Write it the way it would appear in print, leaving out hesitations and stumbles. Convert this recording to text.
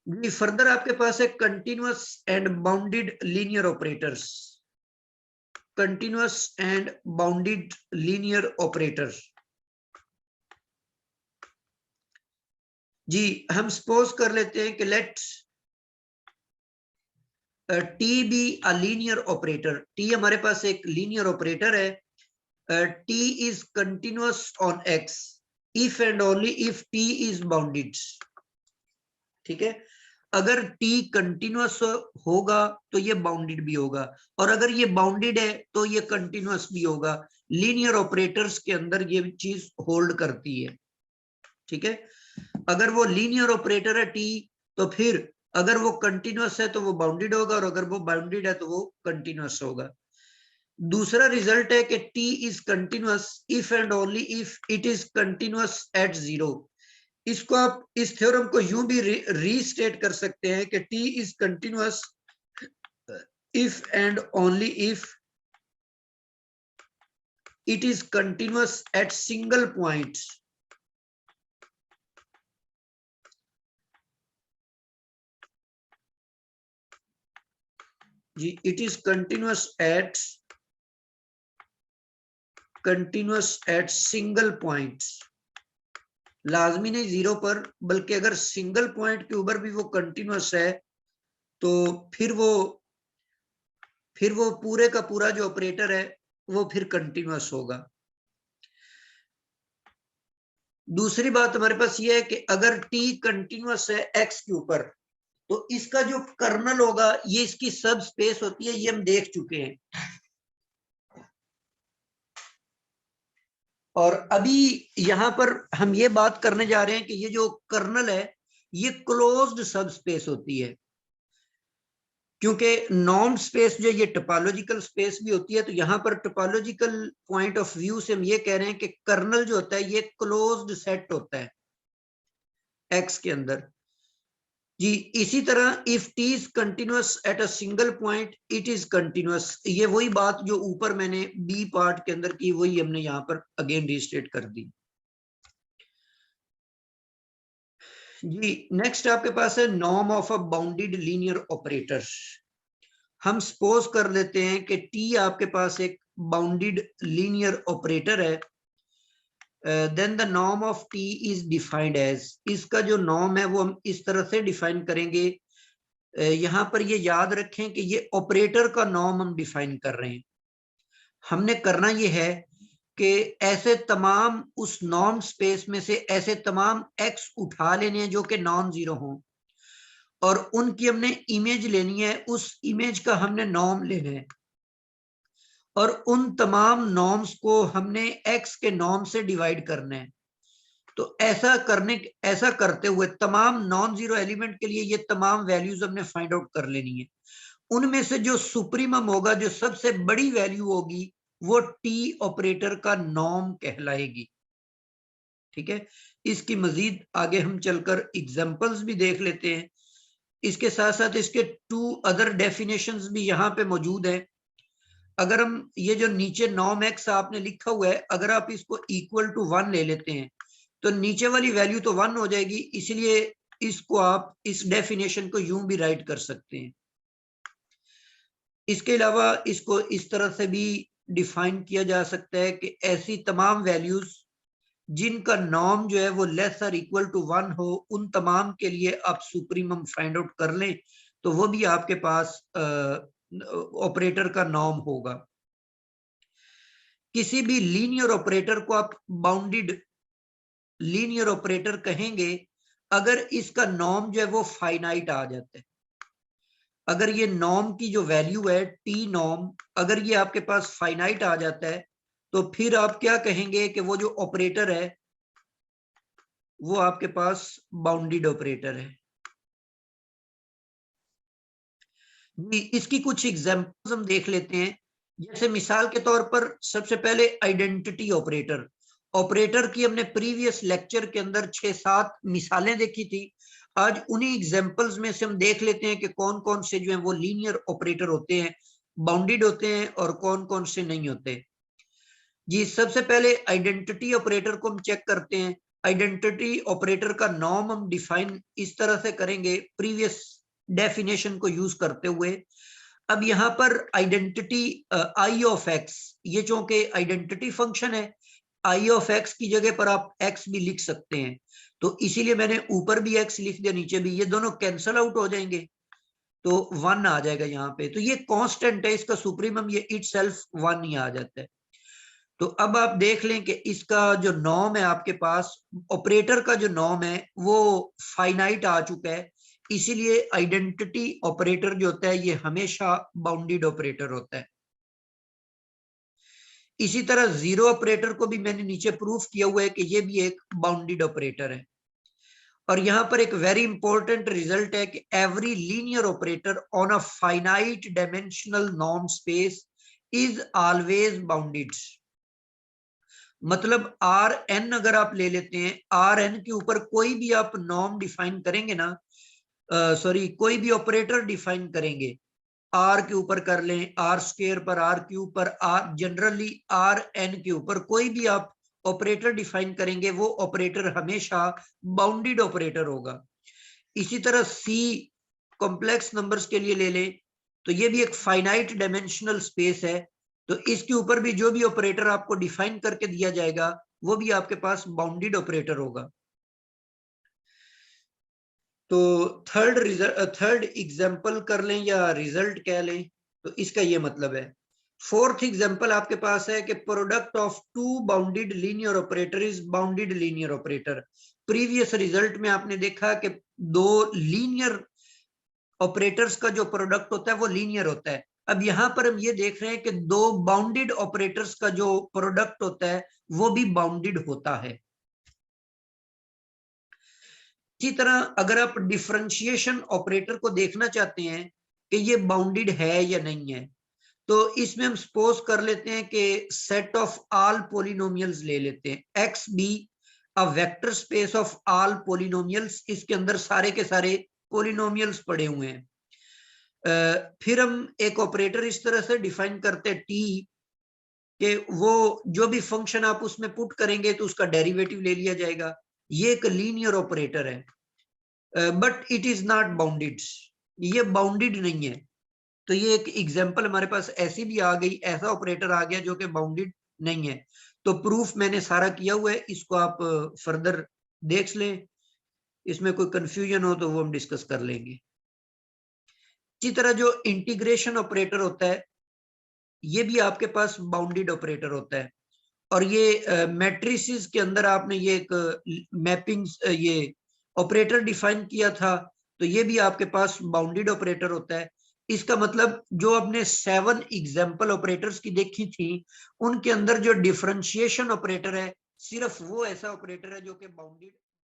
जी further आपके पास है continuous and bounded linear operators. Continuous and bounded linear operators. जी हम सपोज कर लेते हैं कि let T be a linear operator. T हमारे पास एक लीनियर ऑपरेटर है। T is continuous on X if and only if T is bounded. ठीक है, अगर टी कंटिन्यूअस होगा तो ये बाउंडेड भी होगा, और अगर ये बाउंडेड है तो ये कंटिन्यूअस भी होगा। लीनियर ऑपरेटर्स के अंदर ये चीज होल्ड करती है। ठीक है, अगर वो लीनियर ऑपरेटर है टी, तो फिर अगर वो कंटिन्यूअस है तो वो बाउंडेड होगा, और अगर वो बाउंडेड है तो वो कंटिन्यूअस होगा। दूसरा रिजल्ट है कि T is continuous if and only if it is continuous eight zero. इसको आप इस थ्योरम को यूं भी रीस्टेट कर सकते हैं कि T is continuous if and only if it is continuous at single point. जी it is continuous at single point. लाजमी नहीं जीरो पर, बल्कि अगर सिंगल पॉइंट के ऊपर भी वो कंटिन्यूअस है तो फिर वो पूरे का पूरा जो ऑपरेटर है वो फिर कंटिन्यूअस होगा। दूसरी बात हमारे पास ये है कि अगर टी कंटिन्यूअस है एक्स के ऊपर, तो इसका जो कर्नल होगा ये इसकी सब स्पेस होती है, ये हम देख चुके हैं। और अभी यहां पर हम ये बात करने जा रहे हैं कि ये जो कर्नल है ये क्लोज्ड सब स्पेस होती है, क्योंकि नॉर्म स्पेस जो ये टोपोलॉजिकल स्पेस भी होती है, तो यहां पर टोपोलॉजिकल पॉइंट ऑफ व्यू से हम ये कह रहे हैं कि कर्नल जो होता है ये क्लोज्ड सेट होता है एक्स के अंदर। जी इसी तरह if T is continuous at a single point it is continuous. ये वही बात जो ऊपर मैंने बी पार्ट के अंदर की, वही हमने यहां पर अगेन रिस्टेट कर दी। जी नेक्स्ट आपके पास है norm of a bounded linear operators. हम सपोज कर लेते हैं कि टी आपके पास एक बाउंडेड लीनियर ऑपरेटर है। Then the norm of T is defined as, इसका जो नॉर्म है वो हम इस तरह से डिफाइन करेंगे। यहां पर ये याद रखें कि ये ऑपरेटर का नॉर्म हम डिफाइन कर रहे हैं। हमने करना ये है कि ऐसे तमाम उस नॉर्म स्पेस में से ऐसे तमाम एक्स उठा लेने हैं जो कि नॉन जीरो हों, और उनकी हमने इमेज लेनी है, उस इमेज का हमने नॉर्म लेना है, और उन तमाम नॉर्म्स को हमने एक्स के नॉर्म से डिवाइड करना है। तो ऐसा करते हुए तमाम नॉन जीरो एलिमेंट के लिए ये तमाम वैल्यूज हमने फाइंड आउट कर लेनी है। उनमें से जो सुप्रीमम होगा, जो सबसे बड़ी वैल्यू होगी, वो टी ऑपरेटर का नॉर्म कहलाएगी। ठीक है, इसकी मजीद आगे हम चलकर एग्जांपल्स भी देख लेते हैं। इसके साथ साथ इसके टू अदर डेफिनेशंस भी यहाँ पे मौजूद है। अगर हम ये जो नीचे नॉर्म एक्स आपने लिखा हुआ है, अगर आप इसको इक्वल टू 1 ले लेते हैं तो नीचे वाली वैल्यू तो 1 हो जाएगी, इसलिए इसको आप इस डेफिनेशन को यूं भी राइट कर सकते हैं। इसके अलावा इसको इस तरह से भी डिफाइन किया जा सकता है कि ऐसी तमाम वैल्यूज जिनका नॉर्म जो है वो लेस और इक्वल टू 1 हो, उन तमाम के लिए आप सुप्रीमम फाइंड आउट कर लें तो वो भी आपके पास ऑपरेटर का नॉर्म होगा। किसी भी लीनियर ऑपरेटर को आप बाउंडेड लीनियर ऑपरेटर कहेंगे अगर इसका नॉर्म जो है वो फाइनाइट आ जाता है। अगर ये नॉर्म की जो वैल्यू है टी नॉर्म, अगर ये आपके पास फाइनाइट आ जाता है तो फिर आप क्या कहेंगे कि वो जो ऑपरेटर है वो आपके पास बाउंडेड ऑपरेटर है। इसकी कुछ एग्जांपल्स हम देख लेते हैं। जैसे मिसाल के तौर पर सबसे पहले आइडेंटिटी ऑपरेटर। ऑपरेटर की हमने प्रीवियस लेक्चर के अंदर 6-7 मिसालें देखी थी। आज उन्हीं एग्जांपल्स में से हम देख लेते हैं कि कौन कौन से जो है वो लीनियर ऑपरेटर होते हैं, बाउंडेड होते हैं, और कौन कौन से नहीं होते। जी सबसे पहले आइडेंटिटी ऑपरेटर को हम चेक करते हैं। आइडेंटिटी ऑपरेटर का नॉर्म हम डिफाइन इस तरह से करेंगे प्रीवियस डेफिनेशन को यूज करते हुए। अब यहाँ पर आइडेंटिटी आई ऑफ एक्स, ये चूंकि आइडेंटिटी फंक्शन है, आई ऑफ एक्स की जगह पर आप एक्स भी लिख सकते हैं, तो इसीलिए मैंने ऊपर भी एक्स लिख दिया, नीचे भी, ये दोनों कैंसल आउट हो जाएंगे तो 1 आ जाएगा यहाँ पे। तो ये कांस्टेंट है, इसका सुप्रीमम ये इटसेल्फ 1 ही आ जाता है। तो अब आप देख लें कि इसका जो नॉर्म है आपके पास, ऑपरेटर का जो नॉर्म है वो फाइनाइट आ चुका है, इसीलिए आइडेंटिटी ऑपरेटर जो होता है ये हमेशा बाउंडेड ऑपरेटर होता है। इसी तरह जीरो ऑपरेटर को भी मैंने नीचे प्रूफ किया हुआ है कि ये भी एक बाउंडेड ऑपरेटर है। और यहां पर एक वेरी इंपॉर्टेंट रिजल्ट है कि every linear operator on a finite dimensional norm space is always bounded. मतलब आर एन अगर आप ले लेते हैं, आर एन के ऊपर कोई भी आप नॉर्म डिफाइन करेंगे ना, सॉरी कोई भी ऑपरेटर डिफाइन करेंगे, आर के ऊपर कर लें, आर स्क्वायर पर, आर क्यूब पर, आर जनरली आर एन के ऊपर कोई भी आप ऑपरेटर डिफाइन करेंगे, वो ऑपरेटर हमेशा बाउंडेड ऑपरेटर होगा। इसी तरह सी कॉम्प्लेक्स नंबर्स के लिए ले लें, तो ये भी एक फाइनाइट डायमेंशनल स्पेस है, तो इसके ऊपर भी जो भी ऑपरेटर आपको डिफाइन करके दिया जाएगा वो भी आपके पास बाउंडेड ऑपरेटर होगा। तो थर्ड एग्जांपल कर लें या रिजल्ट कह लें, तो इसका ये मतलब है। फोर्थ एग्जांपल आपके पास है कि product of two bounded linear operator is bounded linear operator. Previous result में आपने देखा कि दो लीनियर ऑपरेटर्स का जो प्रोडक्ट होता है वो लीनियर होता है। अब यहां पर हम ये देख रहे हैं कि दो बाउंडेड ऑपरेटर्स का जो प्रोडक्ट होता है वो भी बाउंडेड होता है। इसी तरह अगर आप डिफरेंशिएशन ऑपरेटर को देखना चाहते हैं कि ये बाउंडेड है या नहीं है, तो इसमें हम सपोज कर लेते हैं कि सेट ऑफ ऑल पोलिनोमियल्स ले लेते हैं, x be a vector space of all polynomials, इसके अंदर सारे के सारे पोलिनोमियल्स पड़े हुए हैं। फिर हम एक ऑपरेटर इस तरह से डिफाइन करते हैं टी, कि वो जो भी फंक्शन आप उसमें पुट करेंगे तो उसका डेरिवेटिव ले लिया जाएगा। ये एक लीनियर ऑपरेटर है, but it is not bounded, ये बाउंडेड नहीं है। तो ये एक एग्जांपल हमारे पास ऐसी भी आ गई, ऐसा ऑपरेटर आ गया जो कि बाउंडेड नहीं है। तो प्रूफ मैंने सारा किया हुआ है, इसको आप फर्दर देख लें, इसमें कोई कंफ्यूजन हो तो वो हम डिस्कस कर लेंगे। इसी तरह जो इंटीग्रेशन ऑपरेटर होता है ये भी आपके पास बाउंडेड ऑपरेटर होता है, और ये मैट्रिसेस के अंदर आपने ये एक मैपिंग ये ऑपरेटर डिफाइन किया था, तो ये भी आपके पास बाउंडेड ऑपरेटर होता है। इसका मतलब जो आपने 7 एग्जांपल ऑपरेटर्स की देखी थी उनके अंदर जो डिफरेंशिएशन ऑपरेटर है सिर्फ वो ऐसा ऑपरेटर है जो कि बाउंडेड